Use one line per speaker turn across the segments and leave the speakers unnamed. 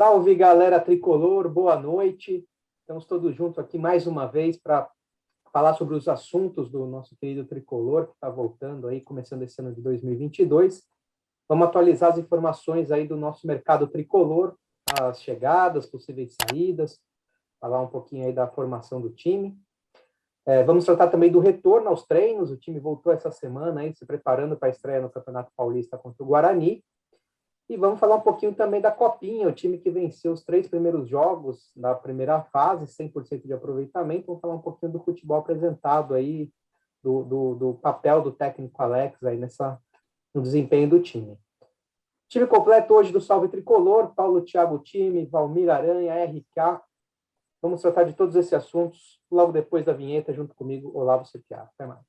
Salve, galera tricolor, boa noite. Estamos todos juntos aqui mais uma vez para falar sobre os assuntos do nosso querido tricolor, que está voltando aí, começando esse ano de 2022. Vamos atualizar as informações aí do nosso mercado tricolor, as chegadas, possíveis saídas, falar um pouquinho aí da formação do time. Vamos tratar também do retorno aos treinos. O time voltou essa semana aí, se preparando para a estreia no Campeonato Paulista contra o Guarani. E vamos falar um pouquinho também da Copinha, o time que venceu os 3 primeiros jogos da primeira fase, 100% de aproveitamento. Vamos falar um pouquinho do futebol apresentado aí, do papel do técnico Alex aí no desempenho do time. Time completo hoje do Salve Tricolor: Paulo Thiago Time, Valmir Aranha, RK. Vamos tratar de todos esses assuntos logo depois da vinheta, junto comigo, Olavo Sepiar. Até mais.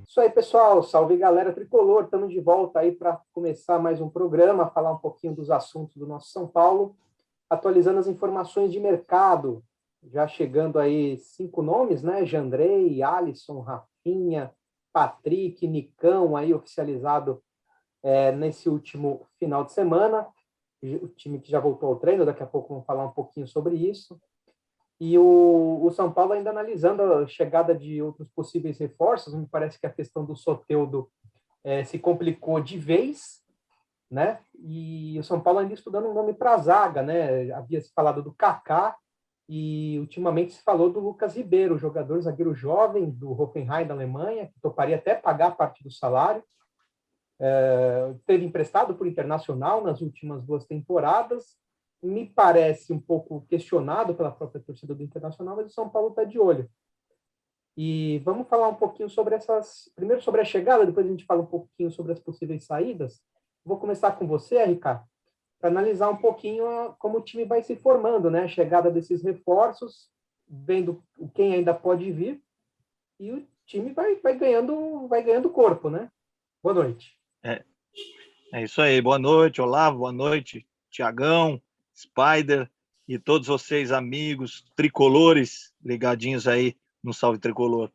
Isso aí, pessoal. Salve, galera tricolor. Estamos de volta aí para começar mais um programa, falar um pouquinho dos assuntos do nosso São Paulo, atualizando as informações de mercado. Já chegando aí 5 nomes, né? Jandrei, Alisson, Rafinha, Patrick, Nicão, aí oficializado nesse último final de semana. O time que já voltou ao treino, daqui a pouco vamos falar um pouquinho sobre isso. E o São Paulo ainda analisando a chegada de outros possíveis reforços. Me parece que a questão do Soteldo se complicou de vez, né? E o São Paulo ainda estudando um nome para a zaga, né? Havia se falado do Kaká e ultimamente se falou do Lucas Ribeiro, jogador zagueiro jovem do Hoffenheim da Alemanha, que toparia até pagar parte do salário. Teve emprestado por Internacional nas últimas 2 temporadas. Me parece um pouco questionado pela própria torcida do Internacional, mas o São Paulo está de olho. E vamos falar um pouquinho sobre primeiro sobre a chegada, depois a gente fala um pouquinho sobre as possíveis saídas. Vou começar com você, RK, para analisar um pouquinho como o time vai se formando, né? A chegada desses reforços, vendo quem ainda pode vir, e o time vai ganhando corpo, né? Boa noite.
É isso aí. Boa noite, Olavo. Boa noite, Tiagão, Spider e todos vocês, amigos tricolores, ligadinhos aí no Salve Tricolor.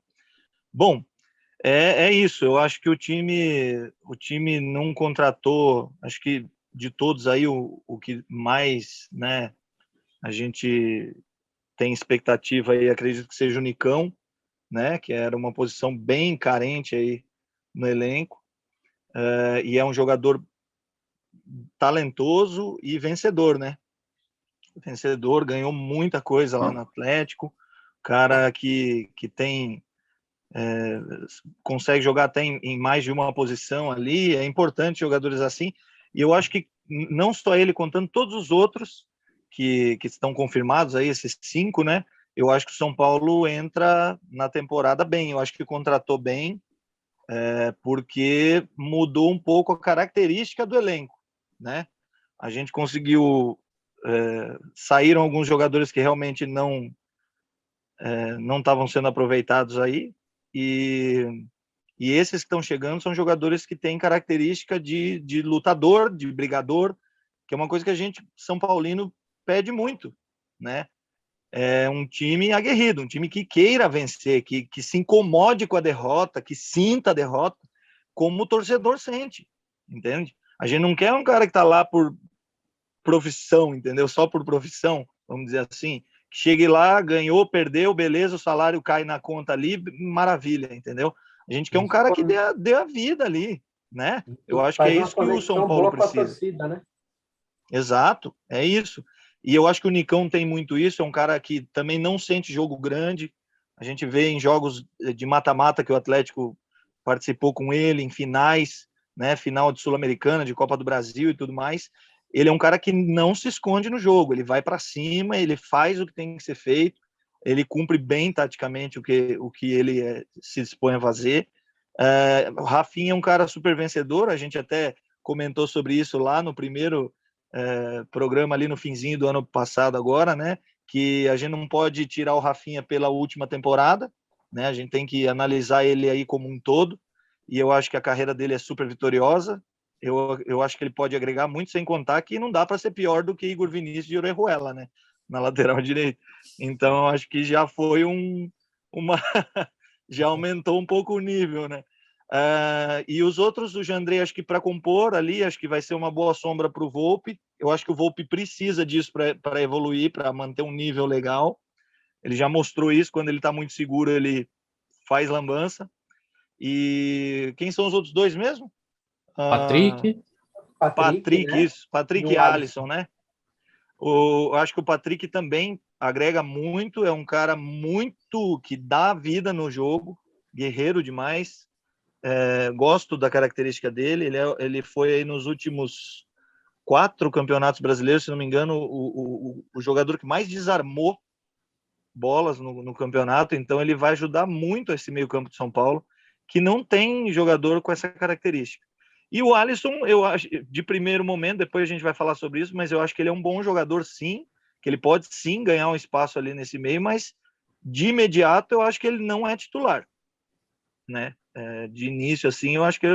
Bom, é isso. Eu acho que o time não contratou, acho que de todos aí o que mais, né, a gente tem expectativa aí, acredito que seja o Nicão, né, que era uma posição bem carente aí no elenco, e é um jogador talentoso e vencedor, né? Vencedor, ganhou muita coisa lá no Atlético, cara que tem consegue jogar até em mais de uma posição ali, é importante jogadores assim, e eu acho que não só ele, contando todos os outros que estão confirmados aí, esses 5, né? Eu acho que o São Paulo entra na temporada bem, eu acho que contratou bem, porque mudou um pouco a característica do elenco, né? A gente conseguiu saíram alguns jogadores que realmente não estavam sendo aproveitados aí, e esses que estão chegando são jogadores que têm característica de lutador, de brigador, que é uma coisa que a gente, São Paulino, pede muito, né? É um time aguerrido, um time que queira vencer, que se incomode com a derrota, que sinta a derrota, como o torcedor sente, entende? A gente não quer um cara que está lá por profissão, entendeu? Só por profissão, vamos dizer assim. Chegue lá, ganhou, perdeu, beleza, o salário cai na conta ali, maravilha, entendeu? A gente quer um cara que dê a vida ali, né? Eu acho que é isso que o São Paulo precisa.
Com a torcida, né?
Exato, é isso. E eu acho que o Nicão tem muito isso, é um cara que também não sente jogo grande. A gente vê em jogos de mata-mata que o Atlético participou com ele, em finais, né, final de Sul-Americana, de Copa do Brasil e tudo mais. Ele é um cara que não se esconde no jogo, ele vai para cima, ele faz o que tem que ser feito, ele cumpre bem taticamente o que ele se dispõe a fazer. O Rafinha é um cara super vencedor, a gente até comentou sobre isso lá no primeiro programa ali no finzinho do ano passado agora, né, que a gente não pode tirar o Rafinha pela última temporada, né, a gente tem que analisar ele aí como um todo, e eu acho que a carreira dele é super vitoriosa. Eu acho que ele pode agregar muito, sem contar que não dá para ser pior do que Igor Vinícius e Orejuela, né? Na lateral direita. Então, acho que já foi uma. Já aumentou um pouco o nível, né? E os outros, o Jandrei, acho que para compor ali, acho que vai ser uma boa sombra para o Volpi. Eu acho que o Volpi precisa disso para evoluir, para manter um nível legal. Ele já mostrou isso, quando ele está muito seguro, ele faz lambança. E quem são os outros dois mesmo?
Patrick.
Patrick, né?
Isso. Patrick e Alisson, né? Acho que o Patrick também agrega muito, é um cara muito que dá vida no jogo, guerreiro demais. Gosto da característica dele. Ele foi aí nos últimos 4 campeonatos brasileiros, se não me engano, o jogador que mais desarmou bolas no campeonato. Então ele vai ajudar muito esse meio-campo de São Paulo, que não tem jogador com essa característica. E o Alisson, eu acho, de primeiro momento, depois a gente vai falar sobre isso, mas eu acho que ele é um bom jogador, sim, que ele pode sim ganhar um espaço ali nesse meio, mas de imediato eu acho que ele não é titular, né? De início, assim, eu acho que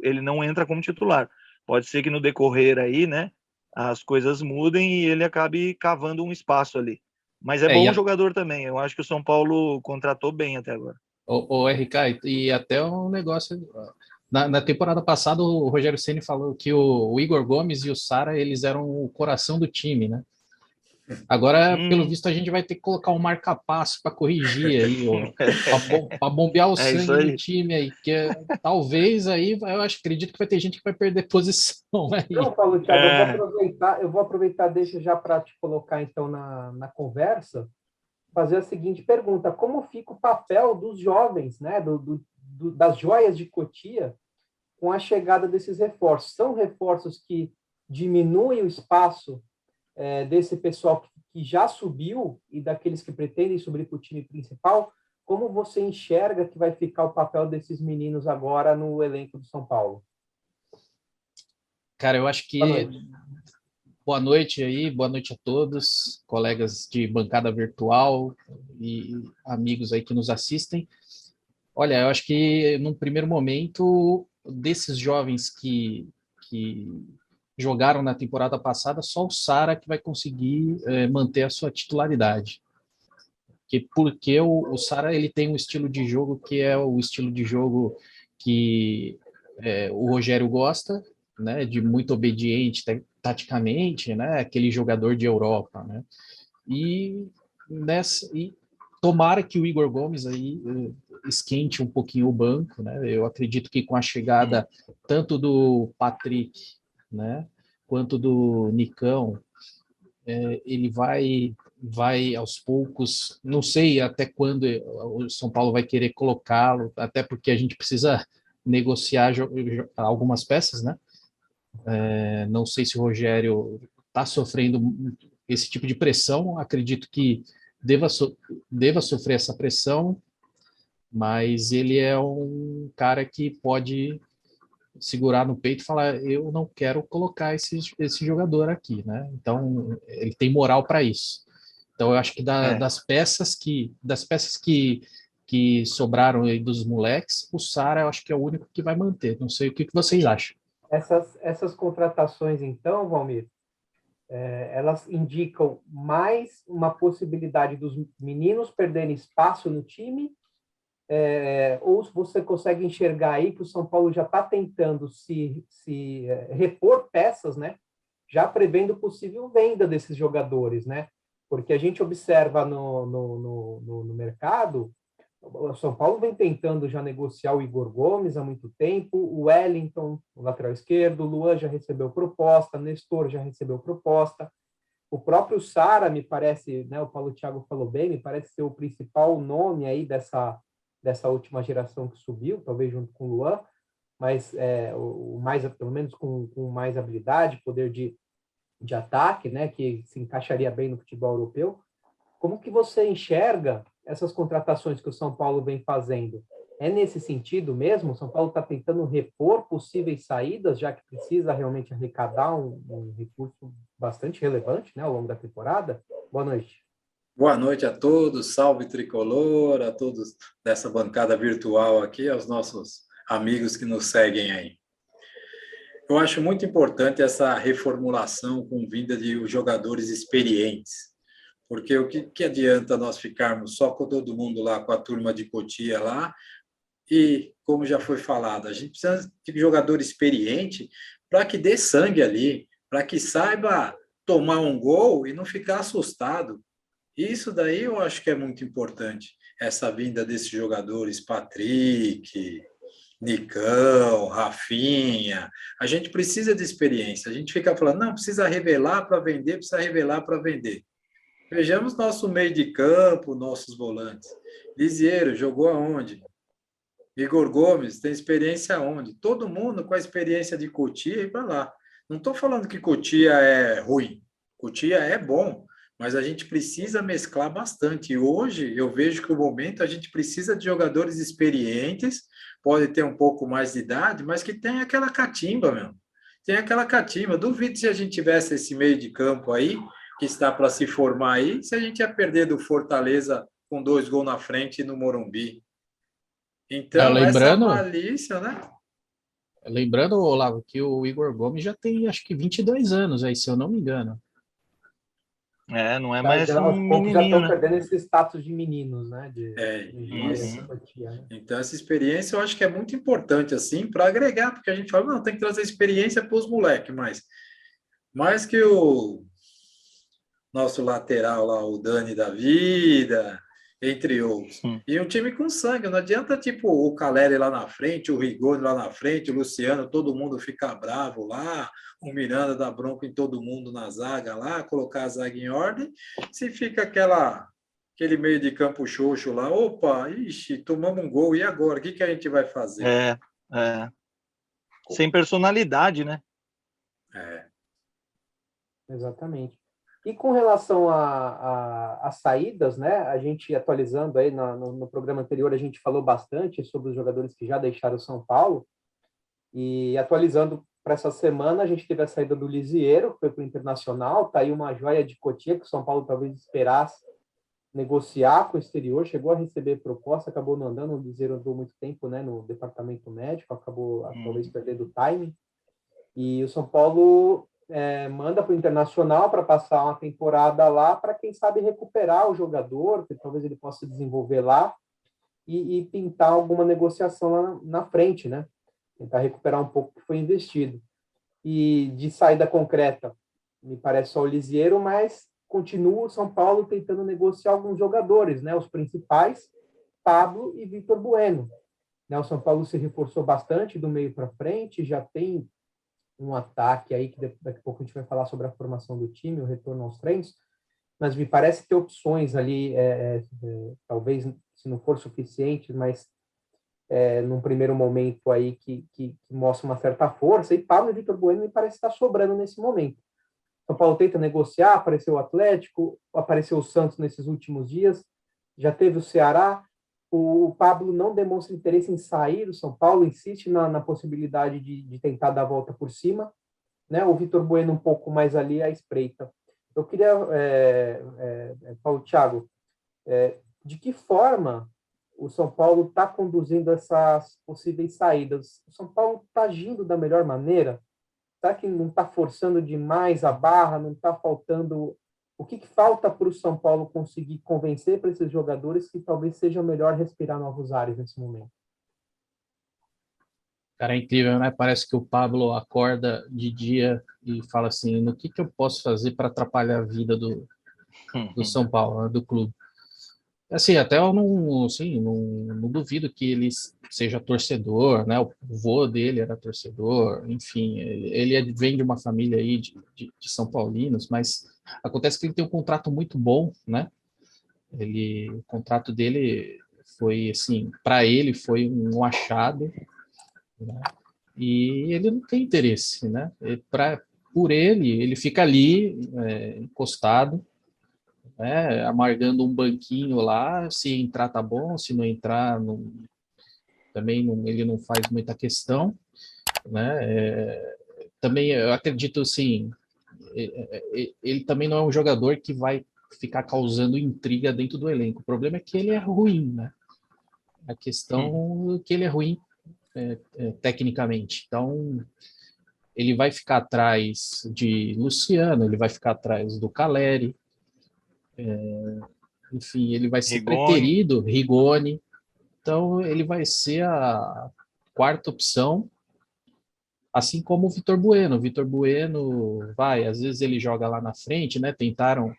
ele não entra como titular. Pode ser que no decorrer aí, né, as coisas mudem e ele acabe cavando um espaço ali. Mas é bom jogador também. Eu acho que o São Paulo contratou bem até agora.
O RK, e até um negócio. Na temporada passada, o Rogério Ceni falou que o Igor Gomes e o Sara, eles eram o coração do time, né? Agora, pelo visto, a gente vai ter que colocar um marca-passo para corrigir aí, para bombear o sangue do time aí, que talvez aí, acredito que vai ter gente que vai perder posição aí.
Não, Paulo, Thiago, eu vou aproveitar, deixa já para te colocar então na conversa, fazer a seguinte pergunta: como fica o papel dos jovens, né, das joias de Cotia, com a chegada desses reforços? São reforços que diminuem o espaço desse pessoal que já subiu e daqueles que pretendem subir para o time principal? Como você enxerga que vai ficar o papel desses meninos agora no elenco do São Paulo?
Cara, eu acho que... Boa noite aí, boa noite a todos, colegas de bancada virtual e amigos aí que nos assistem. Olha, eu acho que num primeiro momento, desses jovens que jogaram na temporada passada, só o Sara que vai conseguir manter a sua titularidade. Porque o Sara, ele tem um estilo de jogo que é o estilo de jogo que o Rogério gosta, né, de muito obediente taticamente, né, aquele jogador de Europa, né, e tomara que o Igor Gomes aí esquente um pouquinho o banco, né, eu acredito que com a chegada tanto do Patrick, né, quanto do Nicão, ele vai aos poucos, não sei até quando o São Paulo vai querer colocá-lo, até porque a gente precisa negociar algumas peças, né? Não sei se o Rogério está sofrendo esse tipo de pressão, acredito que deva sofrer essa pressão, mas ele é um cara que pode segurar no peito e falar: eu não quero colocar esse jogador aqui, né? Então ele tem moral para isso. Então eu acho que das peças que sobraram aí dos moleques, o Sara eu acho que é o único que vai manter. Não sei o que vocês acham.
Essas contratações, então, Valmir, elas indicam mais uma possibilidade dos meninos perderem espaço no time, ou você consegue enxergar aí que o São Paulo já está tentando se repor peças, né? Já prevendo possível venda desses jogadores, né? Porque a gente observa no mercado, o São Paulo vem tentando já negociar o Igor Gomes há muito tempo, o Wellington, o lateral esquerdo, o Luan já recebeu proposta, Nestor já recebeu proposta, o próprio Sara, me parece, né, o Paulo Thiago falou bem, me parece ser o principal nome aí dessa última geração que subiu, talvez junto com o Luan, mas pelo menos com mais habilidade, poder de ataque, né, que se encaixaria bem no futebol europeu. Como que você enxerga essas contratações que o São Paulo vem fazendo? É nesse sentido mesmo? O São Paulo está tentando repor possíveis saídas, já que precisa realmente arrecadar um recurso bastante relevante, né, ao longo da temporada? Boa noite.
Boa noite a todos, salve Tricolor, a todos dessa bancada virtual aqui, aos nossos amigos que nos seguem aí. Eu acho muito importante essa reformulação com vinda de jogadores experientes, porque o que adianta nós ficarmos só com todo mundo lá, com a turma de Cotia lá, e, como já foi falado, a gente precisa de jogador experiente para que dê sangue ali, para que saiba tomar um gol e não ficar assustado. Isso daí eu acho que é muito importante, essa vinda desses jogadores, Patrick, Nicão, Rafinha. A gente precisa de experiência. A gente fica falando, não, precisa revelar para vender, precisa revelar para vender. Vejamos nosso meio de campo, nossos volantes. Lisieiro jogou aonde? Igor Gomes tem experiência aonde? Todo mundo com a experiência de Cotia e para lá. Não estou falando que Cotia é ruim. Cotia é bom, mas a gente precisa mesclar bastante. E hoje eu vejo que o momento a gente precisa de jogadores experientes, pode ter um pouco mais de idade, mas que tem aquela catimba, meu. Tem aquela catimba. Duvido se a gente tivesse esse meio de campo aí, que está para se formar aí, se a gente ia perder do Fortaleza com 2 gols na frente no Morumbi. Então, essa malícia, né?
Lembrando, Olavo, que o Igor Gomes já tem, acho que 22 anos aí, se eu não me engano.
Não é mais
já,
um menininho,
já estão
né?
perdendo esse status de meninos, né?
Isso. Então, essa experiência eu acho que é muito importante, assim, para agregar, porque a gente fala, não, tem que trazer experiência para os moleques, mas mais que o nosso lateral lá, o Dani da vida, entre outros. E um time com sangue, não adianta tipo o Caleri lá na frente, o Rigoni lá na frente, o Luciano, todo mundo ficar bravo lá, o Miranda dá bronca em todo mundo na zaga lá, colocar a zaga em ordem, se fica aquele meio de campo xoxo lá, opa, ixi, tomamos um gol, e agora? O que a gente vai fazer?
Sem personalidade, né?
Exatamente. E com relação às saídas, né? A gente atualizando aí no programa anterior, a gente falou bastante sobre os jogadores que já deixaram o São Paulo. E atualizando para essa semana, a gente teve a saída do Lisieiro, que foi para o Internacional. Está aí uma joia de Cotia que o São Paulo talvez esperasse negociar com o exterior. Chegou a receber proposta, acabou não andando. O Lisieiro andou muito tempo, né, no departamento médico, acabou talvez perdendo o timing. E o São Paulo manda para o Internacional para passar uma temporada lá, para quem sabe recuperar o jogador, que talvez ele possa desenvolver lá e pintar alguma negociação lá na frente, né? Tentar recuperar um pouco o que foi investido. E de saída concreta, me parece só o Lisieiro, mas continua o São Paulo tentando negociar alguns jogadores, né? Os principais, Pablo e Vitor Bueno. Né? O São Paulo se reforçou bastante do meio para frente, já tem um ataque aí, que daqui a pouco a gente vai falar sobre a formação do time, o retorno aos treinos, mas me parece ter opções ali, talvez, se não for suficiente, mas num primeiro momento aí que mostra uma certa força, e Pablo e Vitor Bueno me parece estar sobrando nesse momento. São Paulo tenta negociar, apareceu o Atlético, apareceu o Santos nesses últimos dias, já teve o Ceará. O Pablo não demonstra interesse em sair do São Paulo, insiste na possibilidade de tentar dar a volta por cima, né? O Vitor Bueno um pouco mais ali à espreita. Eu queria, Paulo Thiago, de que forma o São Paulo está conduzindo essas possíveis saídas? O São Paulo está agindo da melhor maneira? Será que não está forçando demais a barra? Não está faltando... O que falta para o São Paulo conseguir convencer para esses jogadores que talvez seja melhor respirar novos ares nesse momento?
Cara, é incrível, né? Parece que o Pablo acorda de dia e fala assim, no que eu posso fazer para atrapalhar a vida do São Paulo, né? Do clube. Assim, até eu não duvido que ele seja torcedor, né? O vô dele era torcedor, enfim, ele vem de uma família aí de São Paulinos, mas acontece que ele tem um contrato muito bom, né? O contrato dele foi, assim, para ele foi um achado, né? E ele não tem interesse, né? Por ele fica ali, encostado, né? Amargando um banquinho lá. Se entrar, tá bom. Se não entrar, também ele não faz muita questão, né? Também eu acredito assim, ele também não é um jogador que vai ficar causando intriga dentro do elenco. O problema é que ele é ruim, né? A questão é que ele é ruim tecnicamente. Então, ele vai ficar atrás de Luciano, ele vai ficar atrás do Caleri, enfim, ele vai ser
Rigoni.
preterido, Rigoni. Então, ele vai ser a quarta opção, assim como o Vitor Bueno. O Vitor Bueno às vezes ele joga lá na frente, né? Tentaram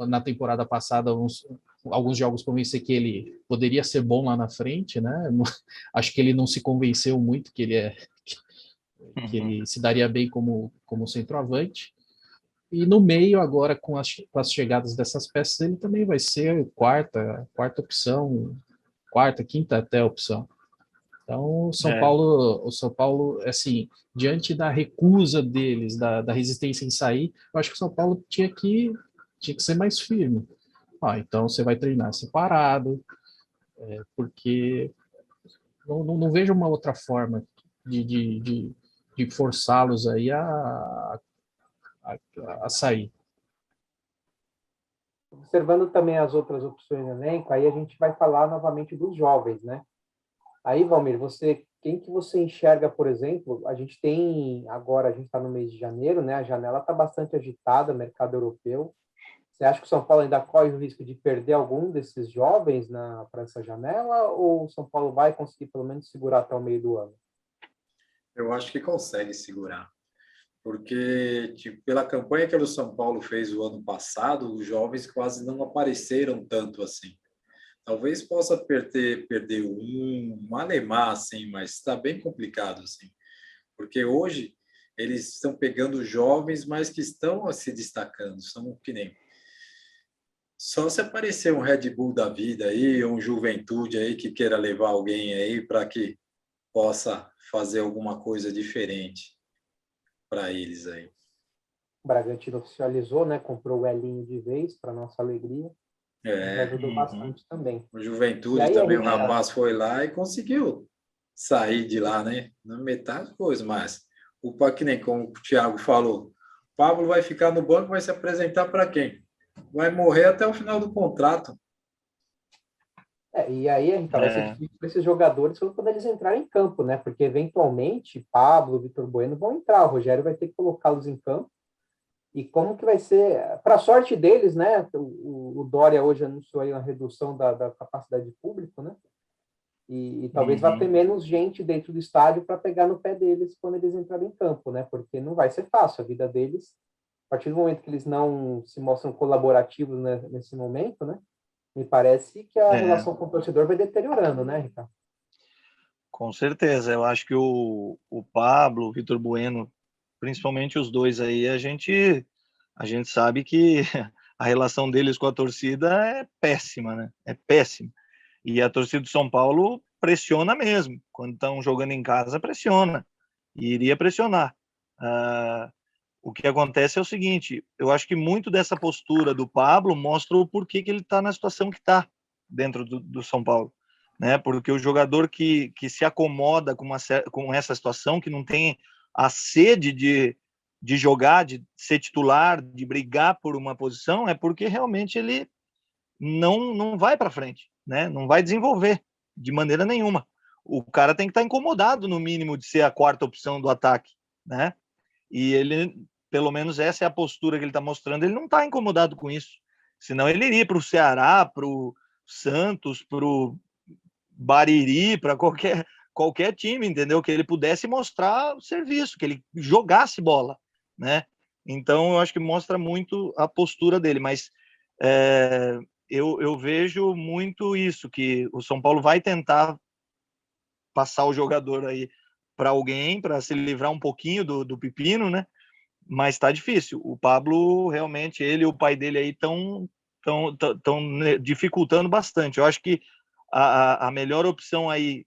na temporada passada alguns jogos convencer que ele poderia ser bom lá na frente, né? Acho que ele não se convenceu muito que ele se daria bem como centroavante. E no meio, agora, com as chegadas dessas peças, ele também vai ser quarta opção, quarta, quinta até opção. Então, o São Paulo, assim, diante da recusa deles, da resistência em sair, eu acho que o São Paulo tinha que ser mais firme. Então você vai treinar separado, porque não vejo uma outra forma de forçá-los aí a sair.
Observando também as outras opções no elenco, aí a gente vai falar novamente dos jovens, né? Aí, Valmir, quem que você enxerga, por exemplo? A gente está no mês de janeiro, né? A janela está bastante agitada, mercado europeu. Você acha que o São Paulo ainda corre o risco de perder algum desses jovens para essa janela, ou o São Paulo vai conseguir pelo menos segurar até o meio do ano?
Eu acho que consegue segurar, porque tipo, pela campanha que o São Paulo fez o ano passado, os jovens quase não apareceram tanto assim. Talvez possa perder um Alemar, assim, mas está bem complicado, assim. Porque hoje eles estão pegando jovens, mas que estão se destacando, são que nem... Só se aparecer um Red Bull da vida aí, um Juventude aí que queira levar alguém aí para que possa fazer alguma coisa diferente para eles aí.
O Bragantino oficializou, né? Comprou o Elinho de vez, para nossa alegria. Já ajudou bastante também.
O
E
Juventude
aí,
também, o rapaz foi lá e conseguiu sair de lá, né? Na metade coisa, mas que nem como o Thiago falou, o Pablo vai ficar no banco, vai se apresentar para quem? Vai morrer até o final do contrato.
E aí, Henrique, vai ser difícil para esses jogadores quando eles entrarem em campo, né? Porque eventualmente Pablo, Vitor Bueno vão entrar, o Rogério vai ter que colocá-los em campo. E como que vai ser, para sorte deles, né? O Dória hoje anunciou aí uma redução da capacidade de público, né? E talvez vá ter menos gente dentro do estádio para pegar no pé deles quando eles entrarem em campo, né? Porque não vai ser fácil a vida deles. A partir do momento que eles não se mostram colaborativos, né, nesse momento, né? Me parece que a relação com o torcedor vai deteriorando, né, Ricardo?
Com certeza. Eu acho que o Pablo, o Vitor Bueno, principalmente os dois aí, a gente sabe que a relação deles com a torcida é péssima, né? É péssima. E a torcida do São Paulo pressiona mesmo. Quando estão jogando em casa, pressiona. E iria pressionar. O que acontece é o seguinte, eu acho que muito dessa postura do Pablo mostra o porquê que ele está na situação que está dentro do São Paulo. Né? Porque o jogador que se acomoda com essa situação, que não tem a sede de jogar, de ser titular, de brigar por uma posição, é porque realmente ele não vai para frente, né? Não vai desenvolver de maneira nenhuma. O cara tem que estar incomodado, no mínimo, de ser a quarta opção do ataque, né? E ele, pelo menos essa é a postura que ele está mostrando, ele não está incomodado com isso. Senão ele iria para o Ceará, para o Santos, para o Bariri, para qualquer time, entendeu? Que ele pudesse mostrar o serviço, que ele jogasse bola, né? Então, eu acho que mostra muito a postura dele, mas eu vejo muito isso, que o São Paulo vai tentar passar o jogador aí para alguém, para se livrar um pouquinho do pepino, né? Mas está difícil. O Pablo, realmente, ele e o pai dele aí estão dificultando bastante. Eu acho que a melhor opção aí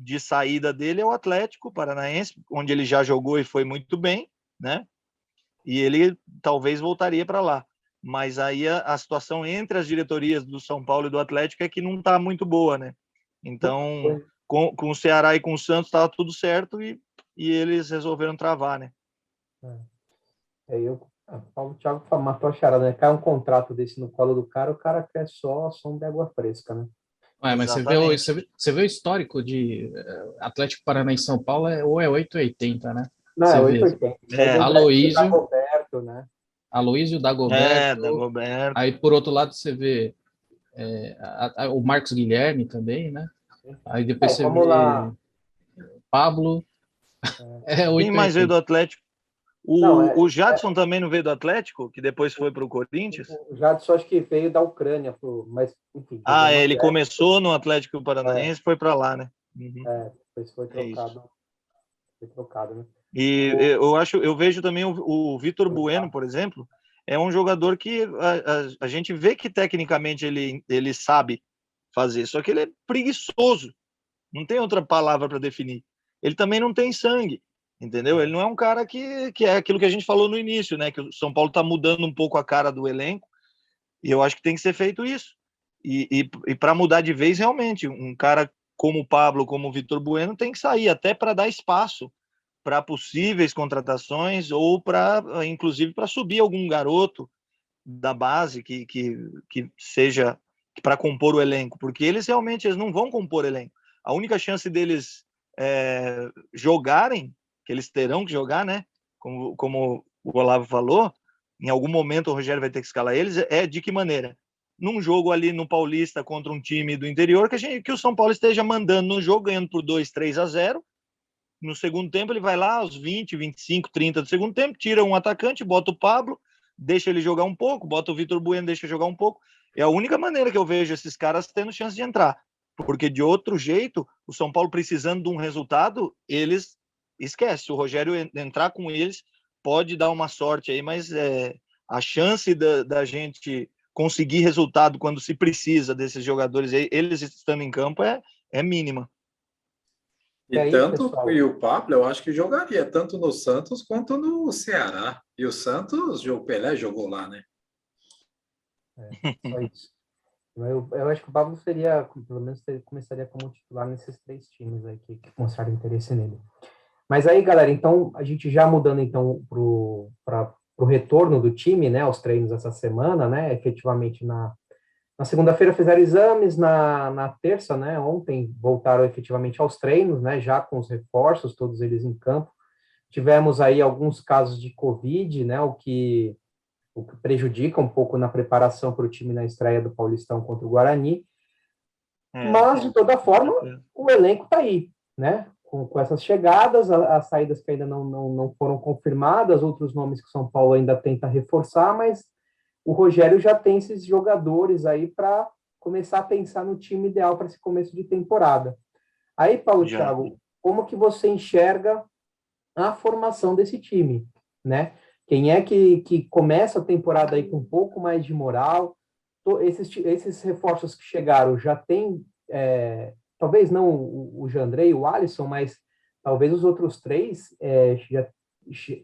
de saída dele é o Atlético Paranaense, onde ele já jogou e foi muito bem, né? E ele talvez voltaria para lá. Mas aí a situação entre as diretorias do São Paulo e do Atlético é que não está muito boa, né? Então, com o Ceará e com o Santos estava tudo certo e eles resolveram travar, né?
O Thiago matou a charada, né? Cai um contrato desse no colo do cara, o cara quer só som de água fresca, né?
Mas você vê o histórico de Atlético Paranaense e São Paulo, ou é 8 ou 80, né?
Não,
Você
é
vê
880.
Aloísio,
Dagoberto, né?
Dagoberto.
Dagoberto.
Aí, por outro lado, você vê o Marcos Guilherme também, né? Aí depois você vê
lá.
Pablo.
Quem mais veio do Atlético? O Jadson também não veio do Atlético, que depois foi para o Corinthians?
O Jadson acho que veio da Ucrânia, mas enfim.
Ele começou no Atlético Paranaense e foi para lá, né? Uhum.
Depois foi trocado. Foi trocado, né?
E eu vejo também o Vitor Bueno, por exemplo, é um jogador que a gente vê que tecnicamente ele sabe fazer, só que ele é preguiçoso. Não tem outra palavra para definir. Ele também não tem sangue, entendeu? Ele não é um cara que é aquilo que a gente falou no início, né? Que o São Paulo está mudando um pouco a cara do elenco, e eu acho que tem que ser feito isso. E para mudar de vez, realmente, um cara como o Pablo, como o Vitor Bueno, tem que sair, até para dar espaço para possíveis contratações ou inclusive, para subir algum garoto da base que seja para compor o elenco, porque eles não vão compor elenco. A única chance deles jogarem, que eles terão que jogar, né? Como o Olavo falou, em algum momento o Rogério vai ter que escalar eles, de que maneira? Num jogo ali no Paulista contra um time do interior, que o São Paulo esteja mandando no jogo, ganhando por 2-3-0. No segundo tempo, ele vai lá aos 20, 25, 30 do segundo tempo, tira um atacante, bota o Pablo, deixa ele jogar um pouco, bota o Vitor Bueno, deixa jogar um pouco. É a única maneira que eu vejo esses caras tendo chance de entrar. Porque, de outro jeito, o São Paulo precisando de um resultado, eles esquecem. Se o Rogério entrar com eles, pode dar uma sorte aí, mas a chance da gente conseguir resultado quando se precisa desses jogadores, eles estando em campo, é mínima.
E o Pablo, eu acho que jogaria tanto no Santos quanto no Ceará. E o Santos, o Pelé jogou lá, né?
Só isso. Eu acho que o Pablo seria, pelo menos, começaria como titular nesses 3 times aí que mostraram interesse nele. Mas aí, galera, então, a gente já mudando então para o retorno do time, né, aos treinos essa semana, né, efetivamente na segunda-feira fizeram exames, na terça, né, ontem voltaram efetivamente aos treinos, né, já com os reforços, todos eles em campo. Tivemos aí alguns casos de Covid, né, o que prejudica um pouco na preparação para o time na estreia do Paulistão contra o Guarani. Mas, de toda forma, o elenco está aí, né? Com essas chegadas, as saídas que ainda não foram confirmadas, outros nomes que o São Paulo ainda tenta reforçar, mas o Rogério já tem esses jogadores aí para começar a pensar no time ideal para esse começo de temporada. Aí, Paulo Thiago, como que você enxerga a formação desse time, né? Quem é que começa a temporada aí com um pouco mais de moral? Esses reforços que chegaram já tem, talvez não o Jandrei, o Alisson, mas talvez os outros 3 já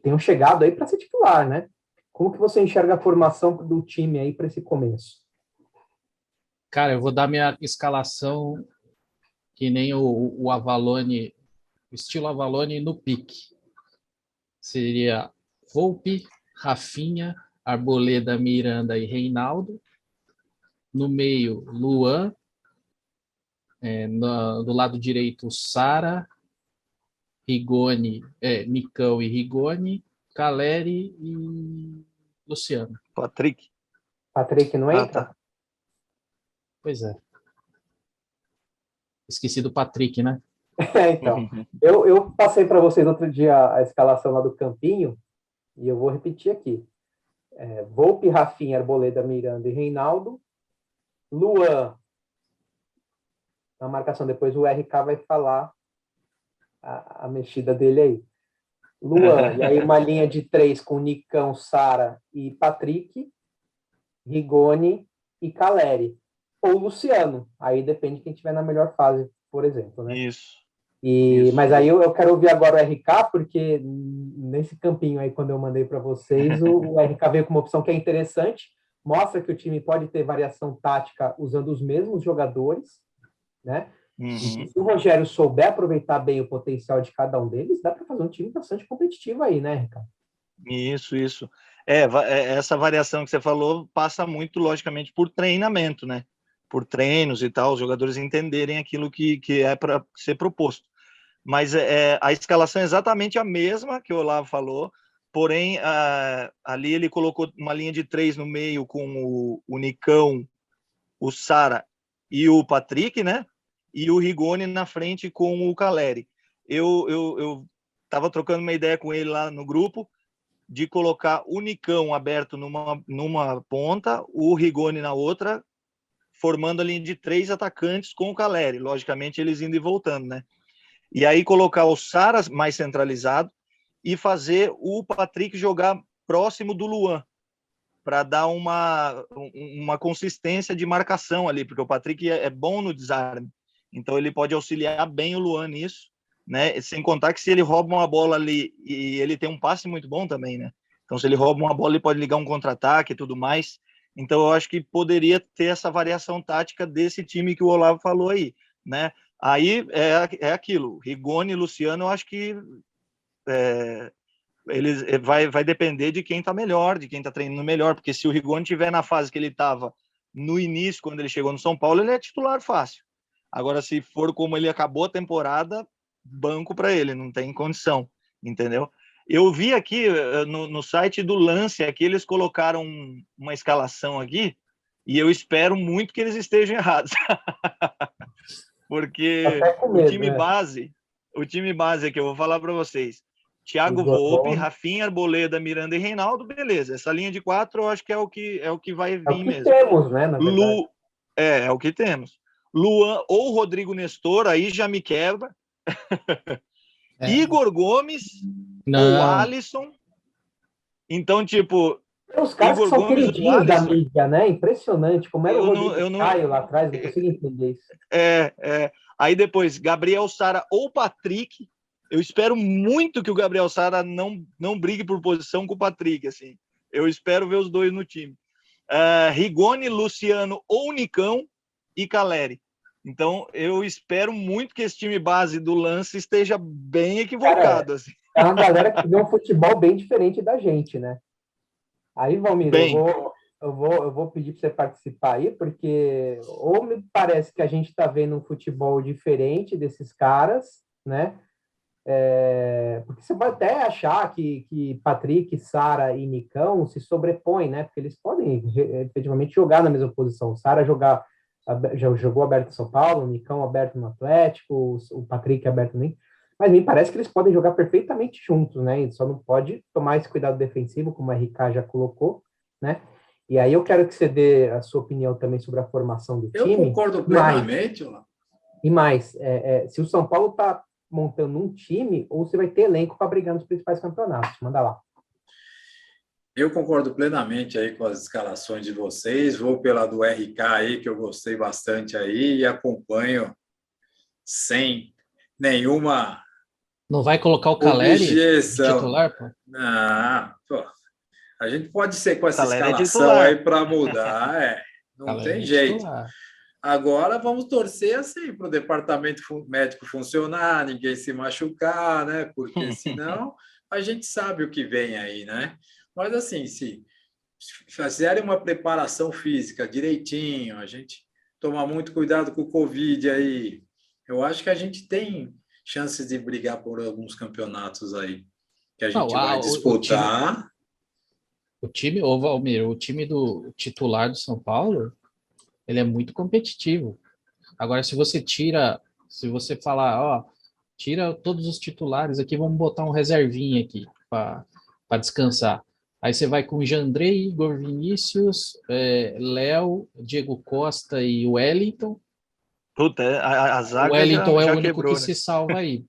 tenham chegado aí para ser titular, né? Como que você enxerga a formação do time aí para esse começo?
Cara, eu vou dar minha escalação que nem o Avalone, o estilo Avalone no pique. Seria Volpi, Rafinha, Arboleda, Miranda e Reinaldo. No meio, Luan. Do lado direito, Sara, Rigoni, Nicão e Rigoni, Caleri e Luciano.
Patrick
não entra?
Tá.
Pois é. Esqueci do Patrick, né?
Então, eu passei para vocês outro dia a escalação lá do Campinho, e eu vou repetir aqui. Volpi, Rafinha, Arboleda, Miranda e Reinaldo. Luan, na marcação, depois o RK vai falar a mexida dele aí. Luan, e aí uma linha de 3 com Nicão, Sara e Patrick, Rigoni e Caleri. Ou Luciano, aí depende de quem estiver na melhor fase, por exemplo, né?
Isso.
Mas aí eu quero ouvir agora o RK, porque nesse campinho aí, quando eu mandei para vocês, o RK veio com uma opção que é interessante, mostra que o time pode ter variação tática usando os mesmos jogadores, né? E se o Rogério souber aproveitar bem o potencial de cada um deles, dá para fazer um time bastante competitivo aí, né, Ricardo?
Isso. Essa variação que você falou passa muito, logicamente, por treinamento, né? Por treinos e tal, os jogadores entenderem aquilo que é para ser proposto. Mas a escalação é exatamente a mesma que o Olavo falou, porém, ali ele colocou uma linha de 3 no meio com o Nicão, o Sara e o Patrick, né? E o Rigoni na frente com o Caleri. Eu estava trocando uma ideia com ele lá no grupo, de colocar o Nicão aberto numa ponta, o Rigoni na outra, formando a linha de 3 atacantes com o Caleri, logicamente eles indo e voltando, né? E aí colocar o Sara mais centralizado e fazer o Patrick jogar próximo do Luan, para dar uma consistência de marcação ali, porque o Patrick é bom no desarme, então ele pode auxiliar bem o Luan nisso, né? Sem contar que se ele rouba uma bola ali, e ele tem um passe muito bom também, né? Então se ele rouba uma bola, ele pode ligar um contra-ataque e tudo mais. Então eu acho que poderia ter essa variação tática desse time que o Olavo falou aí, né? Aí é aquilo, Rigoni e Luciano, eu acho que vai depender de quem está melhor, de quem está treinando melhor, porque se o Rigoni estiver na fase que ele estava no início, quando ele chegou no São Paulo, ele é titular fácil. Agora, se for como ele acabou a temporada, banco para ele, não tem condição, entendeu? Eu vi aqui no site do Lance, aqui eles colocaram uma escalação aqui, e eu espero muito que eles estejam errados. Porque o time base que eu vou falar para vocês, Thiago Volpe, Rafinha, Arboleda, Miranda e Reinaldo, beleza. Essa linha de 4 eu acho que é o que vai vir mesmo.
É o que temos, né, na verdade.
É o que temos. Luan ou Rodrigo Nestor, aí já me quebra. Igor Gomes ou Alisson. Então, tipo...
Os caras que são queridinhos da mídia, né? Impressionante. Como era o Rodrigo Caio lá atrás, não consigo entender isso.
Aí depois, Gabriel Sara ou Patrick. Eu espero muito que o Gabriel Sara não brigue por posição com o Patrick, assim. Eu espero ver os dois no time. Rigoni, Luciano ou Nicão e Caleri. Então, eu espero muito que esse time base do Lance esteja bem equivocado. Assim.
É uma galera que vê um futebol bem diferente da gente, né? Aí, Valmir, eu vou pedir para você participar aí, porque ou me parece que a gente está vendo um futebol diferente desses caras, né? Porque você vai até achar que Patrick, Sara e Nicão se sobrepõem, né? Porque eles podem efetivamente jogar na mesma posição. O Sara já jogou aberto no São Paulo, o Nicão aberto no Atlético, o Patrick aberto no... Mas me parece que eles podem jogar perfeitamente juntos, né? E só não pode tomar esse cuidado defensivo, como a RK já colocou, né? E aí eu quero que você dê a sua opinião também sobre a formação do time.
Eu concordo plenamente.
E mais, se o São Paulo está montando um time, ou você vai ter elenco para brigar nos principais campeonatos. Manda lá.
Eu concordo plenamente aí com as escalações de vocês. Vou pela do RK aí, que eu gostei bastante aí, e acompanho sem nenhuma...
Não vai colocar o Caleri de titular, pô?
Não, pô. A gente pode ser com essa
Caleri
escalação aí para mudar, não
Caleri
tem jeito. Agora vamos torcer assim para o departamento médico funcionar, ninguém se machucar, né? Porque senão a gente sabe o que vem aí, né? Mas assim, se fizerem uma preparação física direitinho, a gente tomar muito cuidado com o Covid aí, eu acho que a gente tem chances de brigar por alguns campeonatos aí que a gente vai disputar.
O time, Valmir, o time do titular do São Paulo, ele é muito competitivo. Agora, se você falar, tira todos os titulares aqui, vamos botar um reservinha aqui para descansar. Aí você vai com Jandrei, Igor Vinícius, Léo, Diego Costa e Wellington.
Puta, a zaga
o Wellington
já
é o único
quebrou,
que se salva aí,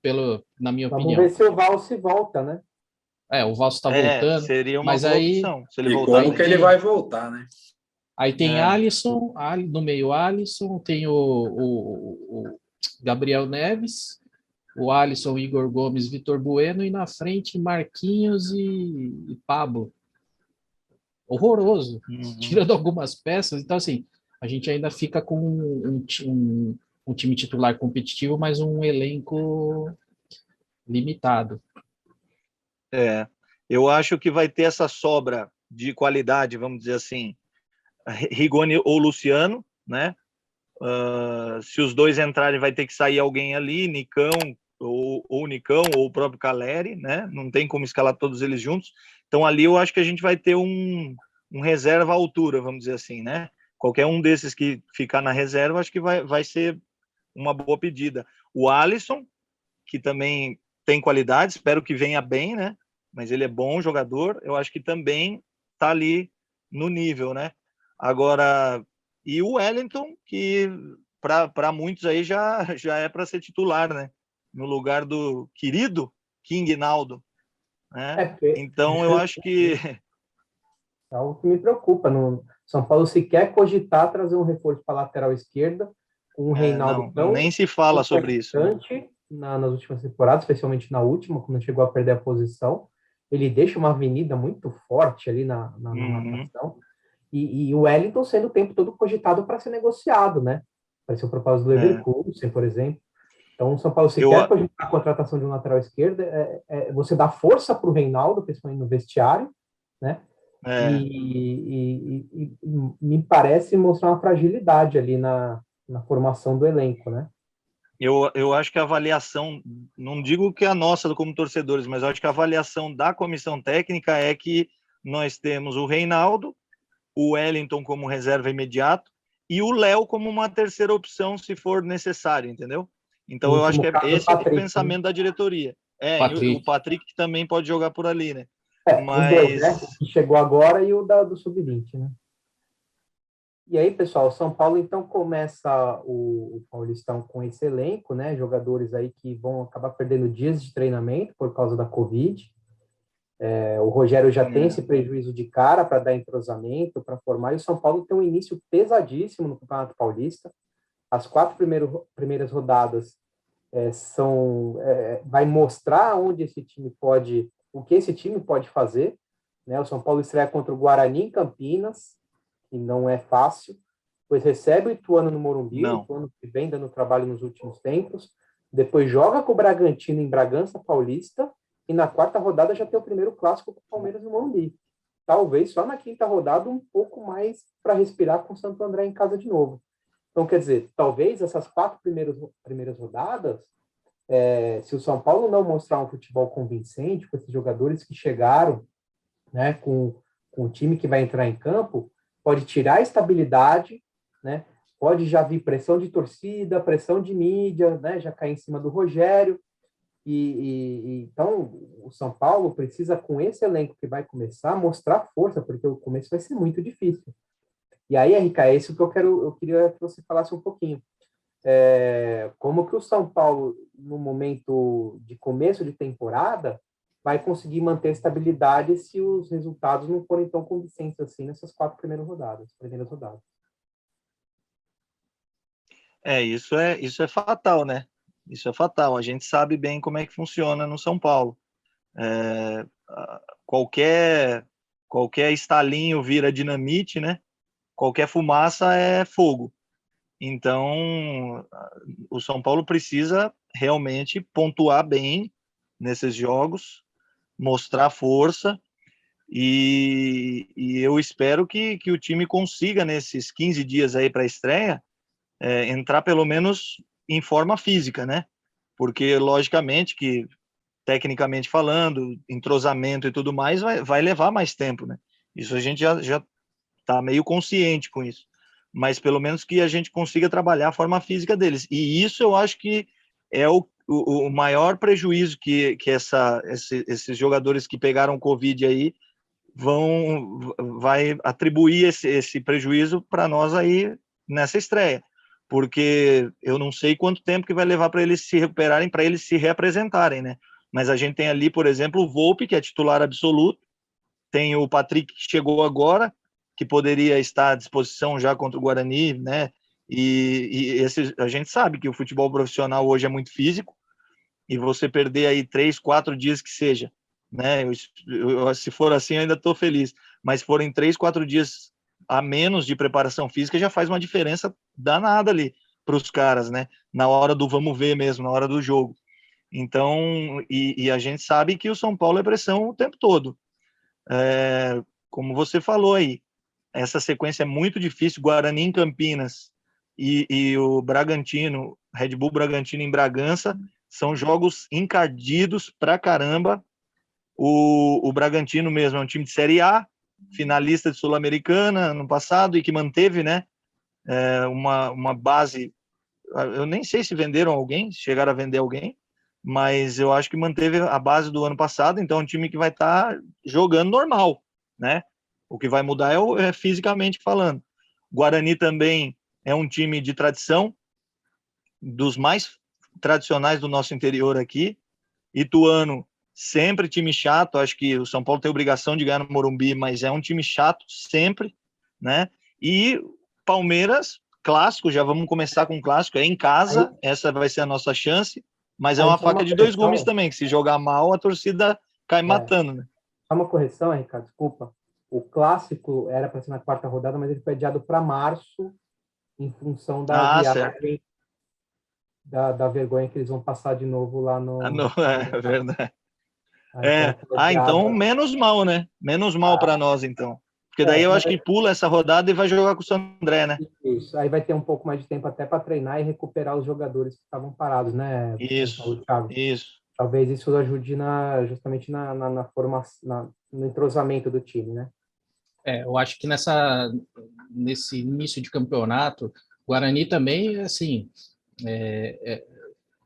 na minha opinião.
Vamos ver se o Valse volta, né?
O Valse está voltando.
Seria uma
mas
boa
aí,
opção. Se ele
voltar, como que ele vai voltar, né?
Aí tem Alisson, no meio Alisson, tem o Gabriel Neves, o Alisson, Igor Gomes, Vitor Bueno, e na frente Marquinhos e Pablo. Horroroso, tirando algumas peças. Então, assim, a gente ainda fica com um time titular competitivo, mas um elenco limitado.
Eu acho que vai ter essa sobra de qualidade, vamos dizer assim, Rigoni ou Luciano, né? Se os dois entrarem, vai ter que sair alguém ali, Nicão, ou Nicão, ou o próprio Caleri, né? Não tem como escalar todos eles juntos. Então, ali eu acho que a gente vai ter um reserva à altura, vamos dizer assim, né? Qualquer um desses que ficar na reserva, acho que vai ser uma boa pedida. O Alisson, que também tem qualidade, espero que venha bem, né? Mas ele é bom jogador, eu acho que também está ali no nível, né? Agora, e o Wellington, que para muitos aí já é para ser titular, né? No lugar do querido King Naldo, né? Então, eu acho que...
É algo que me preocupa. No São Paulo se quer cogitar trazer um reforço para a lateral esquerda, com um Reinaldo
não, nem se fala sobre isso, né?
Nas últimas temporadas, especialmente na última, quando chegou a perder a posição. Ele deixa uma avenida muito forte ali na marcação. E o Wellington sendo o tempo todo cogitado para ser negociado, né? Vai ser o propósito do Leverkusen, por exemplo. Então, o São Paulo se quer cogitar a contratação de um lateral esquerdo, você dá força para o Reinaldo, principalmente no vestiário, né? E me parece mostrar uma fragilidade ali na formação do elenco, né?
Eu acho que a avaliação, não digo que a nossa como torcedores, mas eu acho que a avaliação da comissão técnica é que nós temos o Reinaldo, o Wellington como reserva imediato e o Léo como uma terceira opção se for necessário, entendeu? Então eu acho que esse Patrick, é o pensamento, né, da diretoria. E o Patrick também pode jogar por ali, né?
Mas... os dois, né? O que chegou agora e o do Sub-20, né? E aí, pessoal, o São Paulo, então, começa o Paulistão com esse elenco, né? Jogadores aí que vão acabar perdendo dias de treinamento por causa da Covid. O Rogério já tem esse prejuízo de cara para dar entrosamento, para formar, e o São Paulo tem um início pesadíssimo no Campeonato Paulista. As 4 primeiras rodadas vai mostrar onde esse time pode, o que esse time pode fazer, né? O São Paulo estreia contra o Guarani em Campinas, que não é fácil, depois recebe o Ituano no Morumbi, o Ituano que vem dando trabalho nos últimos tempos, depois joga com o Bragantino em Bragança Paulista, e na 4ª rodada já tem o primeiro clássico com o Palmeiras no Morumbi. Talvez só na 5ª rodada um pouco mais para respirar com o Santo André em casa de novo. Então, quer dizer, talvez essas 4 primeiras rodadas, se o São Paulo não mostrar um futebol convincente com esses jogadores que chegaram, né, com o time que vai entrar em campo, pode tirar a estabilidade, né? Pode já vir pressão de torcida, pressão de mídia, né? Já cair em cima do Rogério. Então, o São Paulo precisa, com esse elenco que vai começar, mostrar força, porque o começo vai ser muito difícil. E aí, Henrique, é isso que eu queria que você falasse um pouquinho. Como que o São Paulo, no momento de começo de temporada, vai conseguir manter a estabilidade se os resultados não forem tão convincentes assim nessas 4 primeiras rodadas.
Isso é fatal, né? Isso é fatal. A gente sabe bem como é que funciona no São Paulo. Qualquer estalinho vira dinamite, né? Qualquer fumaça é fogo. Então, o São Paulo precisa realmente pontuar bem nesses jogos, mostrar força, e eu espero que o time consiga, nesses 15 dias aí para a estreia, entrar pelo menos em forma física, né? Porque, logicamente, que tecnicamente falando, entrosamento e tudo mais, vai levar mais tempo, né? Isso a gente já está meio consciente com isso. Mas pelo menos que a gente consiga trabalhar a forma física deles. E isso eu acho que é o maior prejuízo que esses jogadores que pegaram Covid aí vai atribuir esse prejuízo para nós aí nessa estreia. Porque eu não sei quanto tempo que vai levar para eles se recuperarem, para eles se reapresentarem, né? Mas a gente tem ali, por exemplo, o Volpi, que é titular absoluto, tem o Patrick, que chegou agora, que poderia estar à disposição já contra o Guarani, né? A gente sabe que o futebol profissional hoje é muito físico, e você perder aí 3, 4 dias que seja, né? Se for assim, eu ainda estou feliz. Mas se forem 3, 4 dias a menos de preparação física, já faz uma diferença danada ali para os caras, né? Na hora do vamos ver mesmo, na hora do jogo. Então, e a gente sabe que o São Paulo é pressão o tempo todo. Como você falou aí, essa sequência é muito difícil. Guarani em Campinas e o Bragantino, Red Bull Bragantino em Bragança, são jogos encardidos pra caramba. O Bragantino mesmo é um time de Série A, finalista de Sul-Americana no passado e que manteve, né, uma base. Eu nem sei se venderam alguém, se chegaram a vender alguém, mas eu acho que manteve a base do ano passado. Então é um time que vai estar jogando normal, né? O que vai mudar é fisicamente falando. Guarani também é um time de tradição, dos mais tradicionais do nosso interior aqui. Ituano, sempre time chato. Acho que o São Paulo tem obrigação de ganhar no Morumbi, mas é um time chato sempre, né? E Palmeiras, clássico, já vamos começar com o clássico, é em casa, essa vai ser a nossa chance, mas é uma faca de dois gumes também, que se jogar mal, a torcida cai matando, né?
Só uma correção, Ricardo, desculpa. O clássico era para ser na 4ª rodada, mas ele foi adiado para março, em função da viagem, da vergonha que eles vão passar de novo lá no...
É verdade.
Então,
menos mal, né? Menos mal para nós, então. Porque daí eu acho que pula essa rodada e vai jogar com o Santo André, né?
Isso, aí vai ter um pouco mais de tempo até para treinar e recuperar os jogadores que estavam parados, né?
Isso.
Talvez isso ajude justamente na formação, no entrosamento do time, né?
Eu acho que nesse início de campeonato, Guarani também, assim,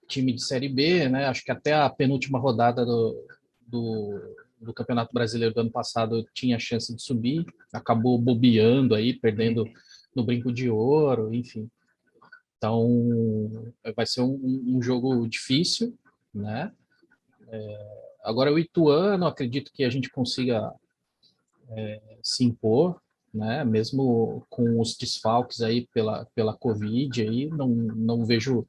time de Série B, né? Acho que até a penúltima rodada do Campeonato Brasileiro do ano passado tinha chance de subir, acabou bobeando aí, perdendo no Brinco de Ouro, enfim. Então, vai ser um jogo difícil, né? Agora, o Ituano, acredito que a gente consiga se impor, né? Mesmo com os desfalques aí pela Covid, aí não vejo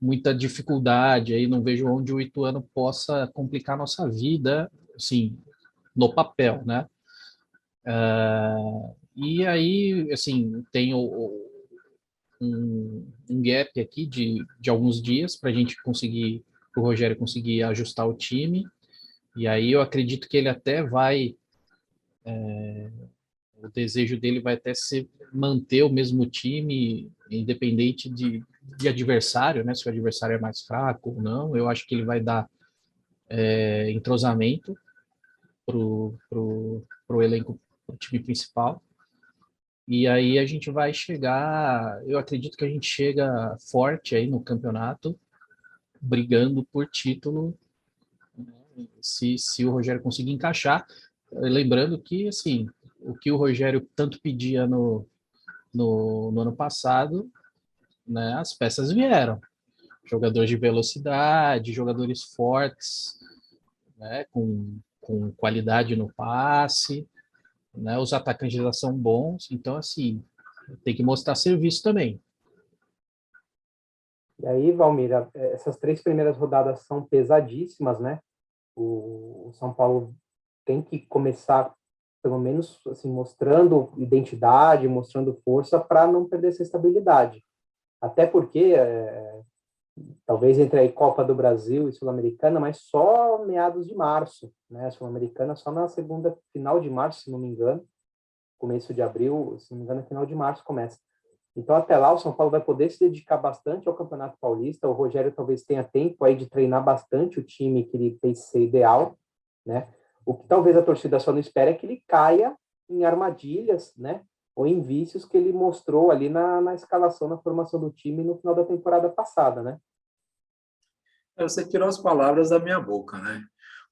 muita dificuldade, aí não vejo onde o Ituano possa complicar a nossa vida, assim, no papel, né? E aí, assim, tem um gap aqui de alguns dias para a gente conseguir, para o Rogério conseguir ajustar o time, e aí eu acredito que ele até vai, o desejo dele vai até ser manter o mesmo time, independente de adversário, né? Se o adversário é mais fraco ou não, eu acho que ele vai dar entrosamento pro elenco, pro time principal. E aí a gente vai chegar, eu acredito que a gente chega forte aí no campeonato, brigando por título, né? Se o Rogério conseguir encaixar, lembrando que, assim, o que o Rogério tanto pedia no ano passado, né, as peças vieram. Jogadores de velocidade, jogadores fortes, né, com qualidade no passe, né, os atacantes já são bons, então, assim, tem que mostrar serviço também.
E aí, Valmir, essas 3 primeiras rodadas são pesadíssimas, né? O São Paulo tem que começar, pelo menos, assim, mostrando identidade, mostrando força para não perder essa estabilidade. Até porque, talvez entre aí Copa do Brasil e Sul-Americana, mas só meados de março, né? Sul-Americana só na final de março, se não me engano, começo de abril, se não me engano, final de março começa. Então, até lá, o São Paulo vai poder se dedicar bastante ao Campeonato Paulista. O Rogério talvez tenha tempo aí de treinar bastante o time que ele fez ser ideal, né? O que talvez a torcida só não espera é que ele caia em armadilhas, né? Ou em vícios que ele mostrou ali na escalação, na formação do time no final da temporada passada, né?
Você tirou as palavras da minha boca, né?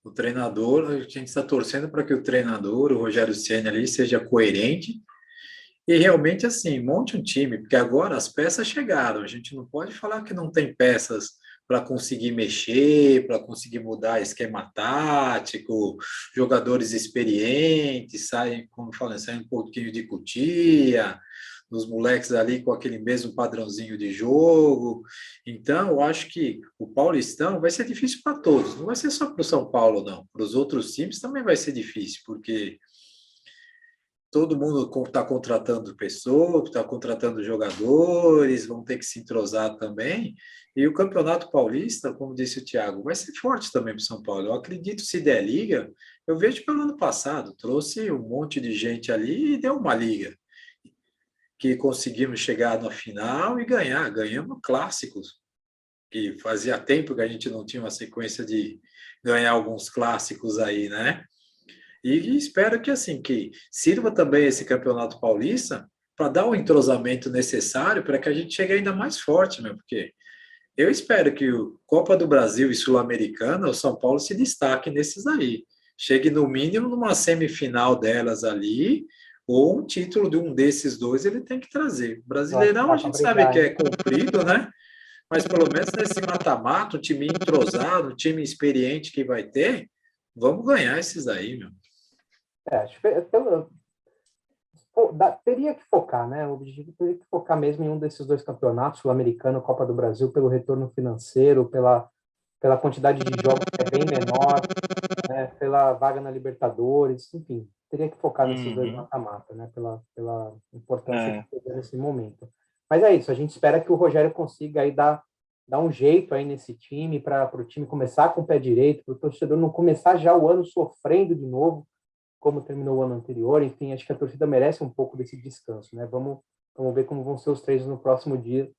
O treinador, a gente está torcendo para que o treinador, o Rogério Ceni ali, seja coerente e realmente, assim, monte um time, porque agora as peças chegaram. A gente não pode falar que não tem peças para conseguir mexer, para conseguir mudar esquema tático, jogadores experientes, saem, como eu falei, saem um pouquinho de Cotia, os moleques ali com aquele mesmo padrãozinho de jogo. Então, eu acho que o Paulistão vai ser difícil para todos, não vai ser só para o São Paulo, não. Para os outros times também vai ser difícil, porque todo mundo está contratando pessoas, está contratando jogadores, vão ter que se entrosar também. E o Campeonato Paulista, como disse o Thiago, vai ser forte também para o São Paulo. Eu acredito, se der liga, eu vejo pelo ano passado, trouxe um monte de gente ali e deu uma liga. Que conseguimos chegar na final e ganhar. Ganhamos clássicos, que fazia tempo que a gente não tinha uma sequência de ganhar alguns clássicos aí, né? E espero que assim que sirva também esse Campeonato Paulista para dar o entrosamento necessário para que a gente chegue ainda mais forte, meu, porque eu espero que o Copa do Brasil e Sul-Americana, o São Paulo se destaque nesses aí. Chegue no mínimo numa semifinal delas ali, ou um título de um desses dois ele tem que trazer. Brasileirão a gente sabe que é cumprido, né? Mas pelo menos nesse mata-mata, um time entrosado, um time experiente que vai ter, vamos ganhar esses aí, meu.
Acho que teria que focar, né? O objetivo teria que focar mesmo em um desses dois campeonatos, Sul-Americano, Copa do Brasil, pelo retorno financeiro, pela quantidade de jogos que é bem menor, né? Pela vaga na Libertadores, enfim, teria que focar nesses dois mata-mata, né? Pela importância que tem nesse momento. Mas é isso, a gente espera que o Rogério consiga aí dar um jeito aí nesse time, para o time começar com o pé direito, para o torcedor não começar já o ano sofrendo de novo, como terminou o ano anterior. Enfim, acho que a torcida merece um pouco desse descanso, né? Vamos ver como vão ser os treinos no próximo dia.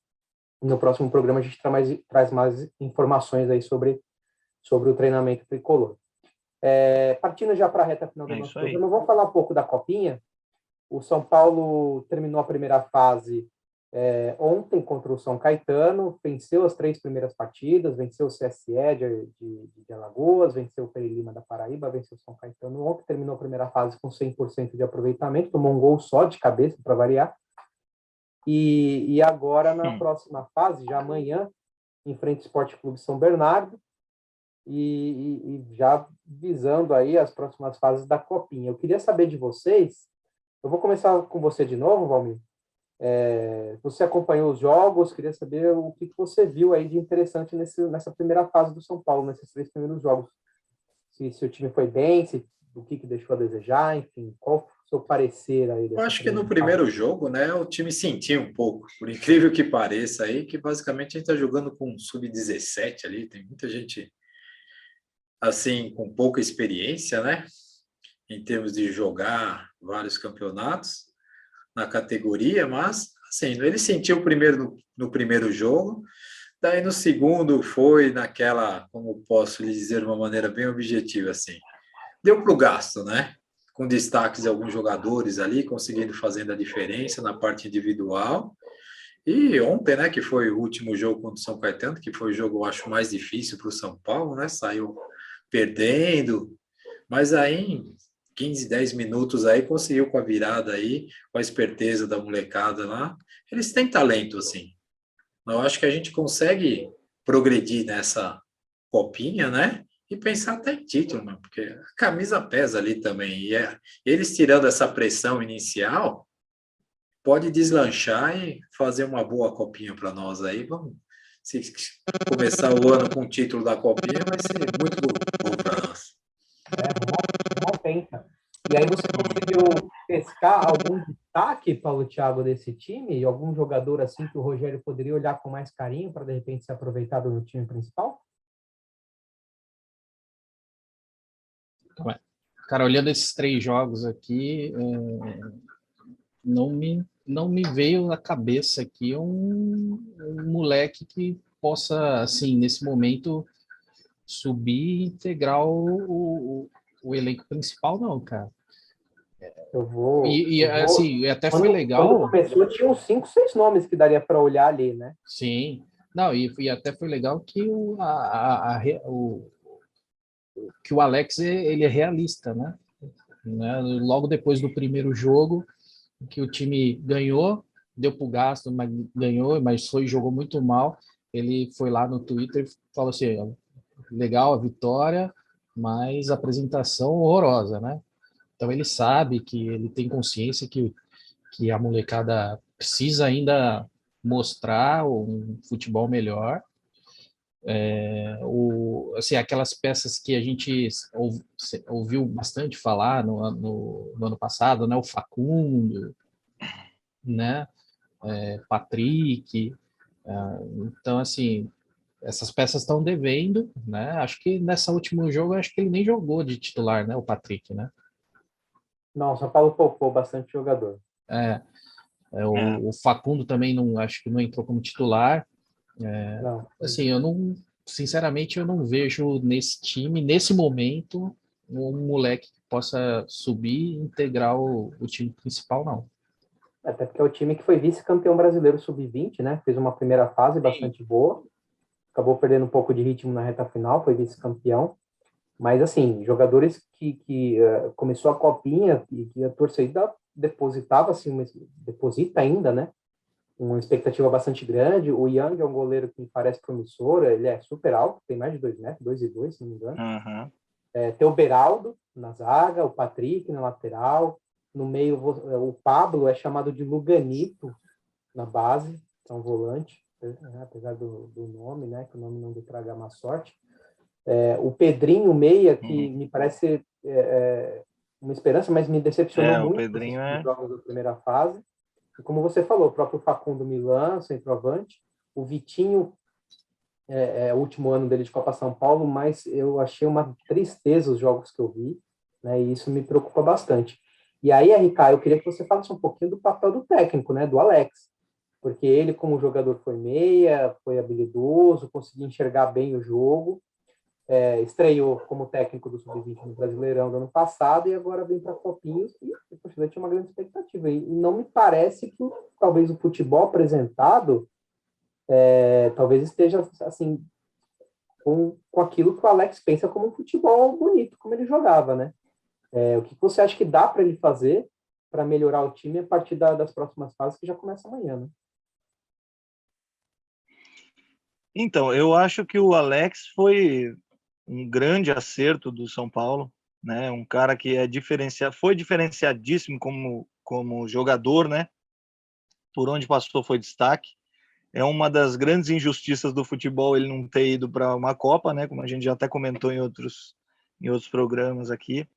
No próximo programa a gente traz mais informações aí sobre o treinamento tricolor. Partindo já para a reta final do nosso programa, vamos falar um pouco da Copinha. O São Paulo terminou a primeira fase ontem contra o São Caetano, venceu as 3 primeiras partidas, venceu o CSE de Alagoas, venceu o Peri Lima da Paraíba, venceu o São Caetano ontem, terminou a primeira fase com 100% de aproveitamento, tomou um gol só de cabeça para variar, e agora na próxima fase, já amanhã, enfrenta o Sport Clube São Bernardo, e já visando aí as próximas fases da Copinha. Eu queria saber de vocês, eu vou começar com você de novo, Valmir. Você acompanhou os jogos, queria saber o que você viu aí de interessante nessa primeira fase do São Paulo, nesses 3 primeiros jogos. Se o time foi bem, o que deixou a desejar, enfim, qual o seu parecer aí?
Eu acho que no primeiro jogo, né, o time sentiu um pouco, por incrível que pareça aí, que basicamente a gente está jogando com um sub-17 ali, tem muita gente assim com pouca experiência, né, em termos de jogar vários campeonatos na categoria, mas assim, ele sentiu primeiro no primeiro jogo, daí no segundo foi naquela, como posso lhe dizer de uma maneira bem objetiva, assim, deu para o gasto, né? Com destaques de alguns jogadores ali, conseguindo fazendo a diferença na parte individual. E ontem, né, que foi o último jogo contra o São Caetano, que foi o jogo, eu acho, mais difícil para o São Paulo, né? Saiu perdendo, mas aí em 15, 10 minutos aí conseguiu com a virada aí, com a esperteza da molecada lá. Eles têm talento, assim. Eu acho que a gente consegue progredir nessa copinha, né? E pensar até em título, mano, porque a camisa pesa ali também. E eles tirando essa pressão inicial, pode deslanchar e fazer uma boa copinha para nós aí. Vamos. Se começar o ano com o título da copinha, vai ser muito bom para nós.
Uma pensa. E aí você conseguiu pescar algum destaque, Paulo Thiago, desse time? Algum jogador assim que o Rogério poderia olhar com mais carinho para, de repente, ser aproveitado no time principal?
Cara, olhando esses 3 jogos aqui, não me veio à cabeça aqui um moleque que possa, assim, nesse momento, subir e integrar o elenco principal, não, cara. Assim, até foi legal.
Quando começou, tinha uns 5, 6 nomes que daria para olhar ali, né?
Sim. Não, e até foi legal que que o Alex ele é realista, né? Logo depois do primeiro jogo, que o time ganhou, deu para o gasto, mas ganhou, mas jogou muito mal. Ele foi lá no Twitter e falou assim: legal a vitória, mas a apresentação horrorosa, né? Então ele sabe que ele tem consciência que a molecada precisa ainda mostrar um futebol melhor. Assim, aquelas peças que a gente ouviu bastante falar no ano passado, né? O Facundo, né? Patrick. Então, assim, essas peças estão devendo, né? Acho que nessa último jogo, acho que ele nem jogou de titular, né? O Patrick, né?
Não, o São Paulo poupou bastante jogador.
O Facundo também não, acho que não entrou como titular.
Não.
Assim, sinceramente, eu não vejo nesse time, nesse momento, um moleque que possa subir e integrar o time principal, não.
Até porque é o time que foi vice-campeão brasileiro sub-20, né? Fez uma primeira fase bastante boa. Acabou perdendo um pouco de ritmo na reta final, foi vice-campeão. Mas, assim, jogadores que começou a copinha e que a torcida depositava, assim, deposita ainda, né? Uma expectativa bastante grande. O Yang é um goleiro que me parece promissor, ele é super alto, tem mais de 2 metros, 2,2, se não me engano.
Uhum.
Tem o Beraldo na zaga, o Patrick na lateral, no meio o Pablo é chamado de Luganito na base, é um volante, apesar do nome, né, que o nome não lhe traga má sorte. O Pedrinho Meia, que me parece uma esperança, mas me decepcionou
O
muito
Pedrinho
nos jogos da primeira fase. E como você falou, o próprio Facundo Milan, centroavante, o Vitinho, o último ano dele de Copa São Paulo, mas eu achei uma tristeza os jogos que eu vi, né, e isso me preocupa bastante. E aí, RK, eu queria que você falasse um pouquinho do papel do técnico, né, do Alex, porque ele, como jogador, foi meia, foi habilidoso, conseguiu enxergar bem o jogo, estreou como técnico do Sub-20 no Brasileirão do ano passado e agora vem para a Copinhos e o torcedor tinha uma grande expectativa. E não me parece que talvez o futebol apresentado talvez esteja assim com aquilo que o Alex pensa como um futebol bonito, como ele jogava, né? O que você acha que dá para ele fazer para melhorar o time a partir das próximas fases que já começa amanhã, né?
Então, eu acho que o Alex foi um grande acerto do São Paulo, né? Um cara que foi diferenciadíssimo como jogador, né? Por onde passou foi destaque. É uma das grandes injustiças do futebol ele não ter ido para uma Copa, né? Como a gente já até comentou em outros programas aqui.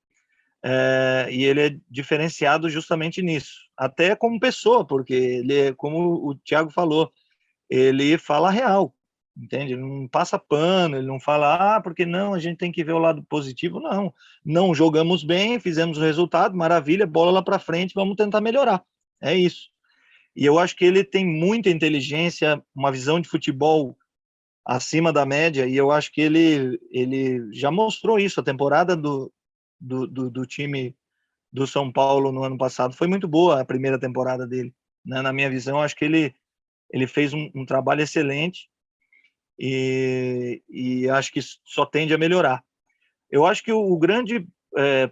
E ele é diferenciado justamente nisso, até como pessoa, porque ele, como o Thiago falou, ele fala real, entende? Ele não passa pano, ele não fala, porque não, a gente tem que ver o lado positivo, não jogamos bem, fizemos o resultado, maravilha, bola lá para frente, vamos tentar melhorar, é isso. E eu acho que ele tem muita inteligência, uma visão de futebol acima da média, e eu acho que ele já mostrou isso, a temporada do time do São Paulo no ano passado foi muito boa, a primeira temporada dele, né? Na minha visão, acho que ele fez um trabalho excelente e acho que só tende a melhorar. Eu acho que o grande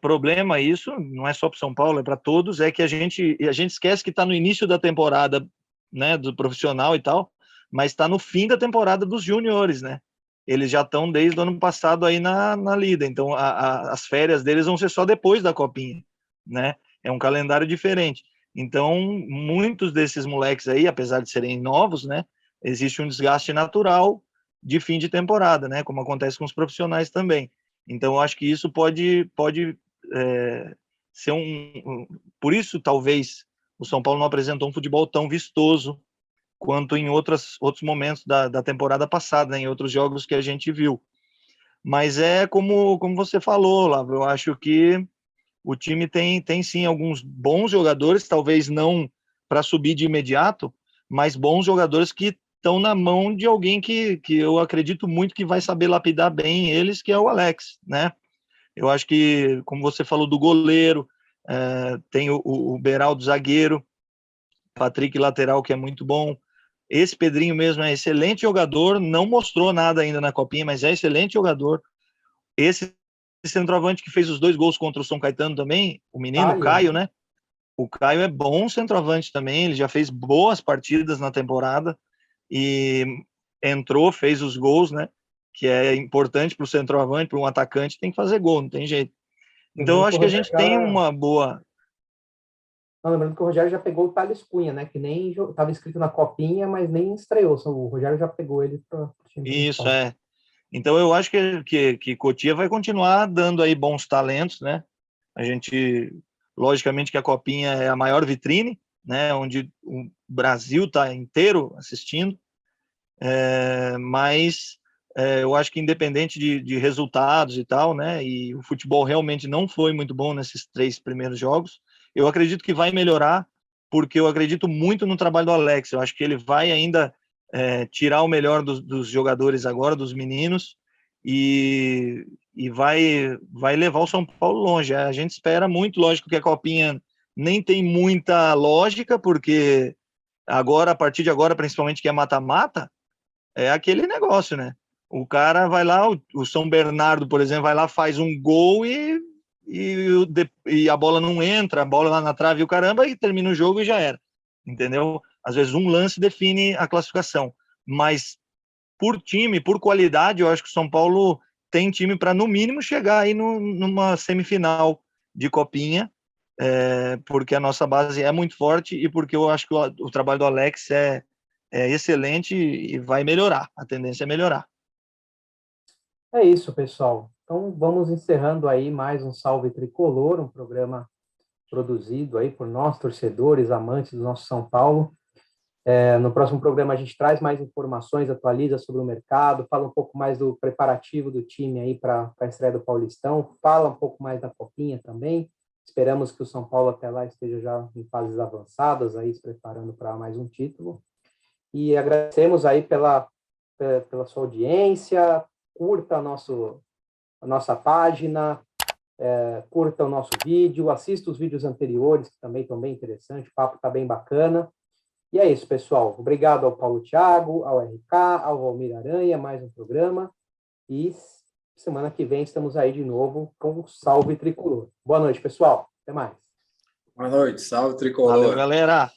problema, isso não é só para o São Paulo, é para todos, é que a gente esquece que está no início da temporada, né, do profissional e tal, mas está no fim da temporada dos juniores, né? Eles já estão desde o ano passado aí na lida, então as férias deles vão ser só depois da Copinha, né? É um calendário diferente. Então, muitos desses moleques aí, apesar de serem novos, né, existe um desgaste natural de fim de temporada, né, como acontece com os profissionais também. Então, eu acho que isso pode ser por isso, talvez, o São Paulo não apresentou um futebol tão vistoso quanto em outros momentos da temporada passada, né, em outros jogos que a gente viu. Mas como você falou, Lavo, eu acho que o time tem sim alguns bons jogadores, talvez não para subir de imediato, mas bons jogadores que estão na mão de alguém que eu acredito muito que vai saber lapidar bem eles, que é o Alex, né? Eu acho que, como você falou do goleiro, tem o Beraldo zagueiro, Patrick lateral, que é muito bom. Esse Pedrinho mesmo é excelente jogador, não mostrou nada ainda na Copinha, mas é excelente jogador. Esse centroavante que fez os 2 gols contra o São Caetano também, o menino, o Caio, né? O Caio é bom centroavante também, ele já fez boas partidas na temporada e entrou, fez os gols, né? Que é importante para o centroavante, para um atacante, tem que fazer gol, não tem jeito. Então, eu acho que a gente tem uma boa...
Lembrando que o Rogério já pegou o Thales Cunha, né? Que nem estava inscrito na Copinha, mas nem estreou. O Rogério já pegou ele para o time
Isso,
principal.
é. Então, eu acho que Cotia vai continuar dando aí bons talentos, né? A gente, logicamente que a Copinha é a maior vitrine, né? Onde o Brasil está inteiro assistindo, mas eu acho que independente de resultados e tal, né? E o futebol realmente não foi muito bom nesses 3 primeiros jogos. Eu acredito que vai melhorar, porque eu acredito muito no trabalho do Alex. Eu acho que ele vai ainda tirar o melhor dos jogadores agora, dos meninos, e vai levar o São Paulo longe. A gente espera muito, lógico que a Copinha nem tem muita lógica, porque agora, a partir de agora, principalmente que é mata-mata, é aquele negócio, né? O cara vai lá, o São Bernardo, por exemplo, vai lá, faz um gol e a bola não entra, a bola lá na trave e o caramba, e termina o jogo e já era. Entendeu? Às vezes um lance define a classificação. Mas por time, por qualidade, eu acho que o São Paulo tem time para, no mínimo, chegar aí numa semifinal de Copinha, porque a nossa base é muito forte e porque eu acho que o trabalho do Alex é excelente e vai melhorar. A tendência é melhorar.
É isso, pessoal. Então, vamos encerrando aí mais um Salve Tricolor, um programa produzido aí por nós, torcedores, amantes do nosso São Paulo. No próximo programa a gente traz mais informações, atualiza sobre o mercado, fala um pouco mais do preparativo do time aí para a estreia do Paulistão, fala um pouco mais da Copinha também. Esperamos que o São Paulo até lá esteja já em fases avançadas, aí se preparando para mais um título. E agradecemos aí pela sua audiência, curta a nossa página, curta o nosso vídeo, assista os vídeos anteriores, que também estão bem interessantes, o papo está bem bacana. E é isso, pessoal. Obrigado ao Paulo Thiago, ao RK, ao Valmir Aranha, mais um programa. E semana que vem estamos aí de novo com o Salve Tricolor. Boa noite, pessoal. Até mais.
Boa noite, salve Tricolor.
Valeu, galera!